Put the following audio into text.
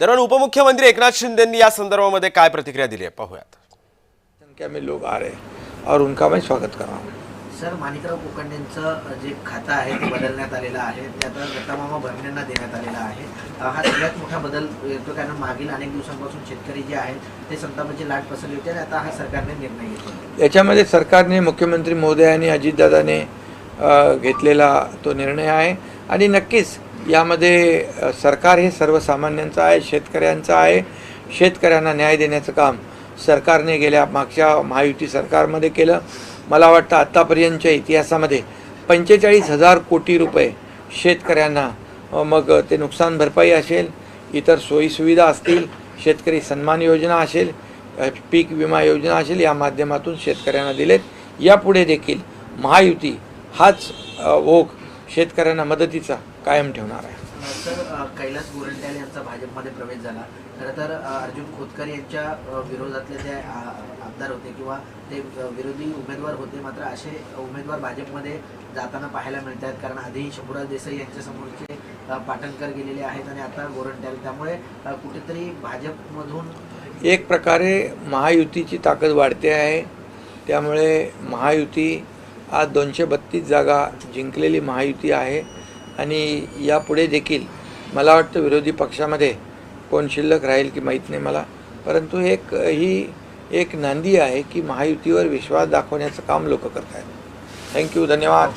दरम्यान उपमुख्यमंत्री एकनाथ शिंदेंनी या संदर्भामध्ये काय प्रतिक्रिया दिली आहे पाहूयात। संख्या में लोग आ रहे हैं और उनका मैं स्वागत कर रहा हूँ। सर, माणिकराव कोकाटेंचं जे खातं आहे ते बदलण्यात आलेलं आहे, ते आता दत्तामामा भरणेंना देण्यात आलेलं आहे। हा सगळ्यात मोठा बदल येतो कारण मागील अनेक दिवसांपासून शेतकरी जे आहेत ते संतापाची लाट पसरली होती आणि आता हा सरकारने निर्णय घेतला। याच्यामध्ये सरकारने, मुख्यमंत्री महोदयांनी, अजितदादाने घेतलेला तो निर्णय आहे आणि नक्कीच यामध्ये सरकार हे सर्वसामान्यांचं आहे, शेतकऱ्यांचं आहे। शेतकऱ्यांना न्याय देण्याचं काम सरकारने गेल्या मागच्या महायुती सरकारमध्ये केलं। मला वाटतं आत्तापर्यंतच्या इतिहासामध्ये 45,000 कोटी रुपये शेतकऱ्यांना, मग ते नुकसान भरपाई असेल, इतर सोयीसुविधा असतील, शेतकरी सन्मान योजना असेल, पीक विमा योजना असेल, या माध्यमातून शेतकऱ्यांना दिलेत। यापुढे देखील महायुती हाच ओघ शेतकऱ्यांना मदतीचा कायम ठेवणार आहे। सर, कैलास गोरंट्याल यांचा भाजपमध्ये प्रवेश झाला। खरं तर अर्जुन खोतकर यांच्या विरोधातले जे आमदार होते किंवा ते विरोधी उमेदवार होते, मात्र असे उमेदवार भाजपमध्ये जाताना पाहायला मिळतात कारण आधी शंभूराज देसाई यांच्या समोरचे पाटणकर गेलेले आहेत आणि आता गोरंट्याल, त्यामुळे कुठेतरी भाजपमधून एक प्रकारे महायुतीची ताकद वाढते आहे। त्यामुळे महायुती आज 232 जागा जिंकलेली महायुती आहे आणि यापुढे देखील मला वाटतं विरोधी पक्षामध्ये कोण शिल्लक राहील की माहीत नाही मला, परंतु ही एक नांदी आहे की महायुतीवर विश्वास दाखवण्याचं काम लोक करत आहेत। थँक्यू, धन्यवाद।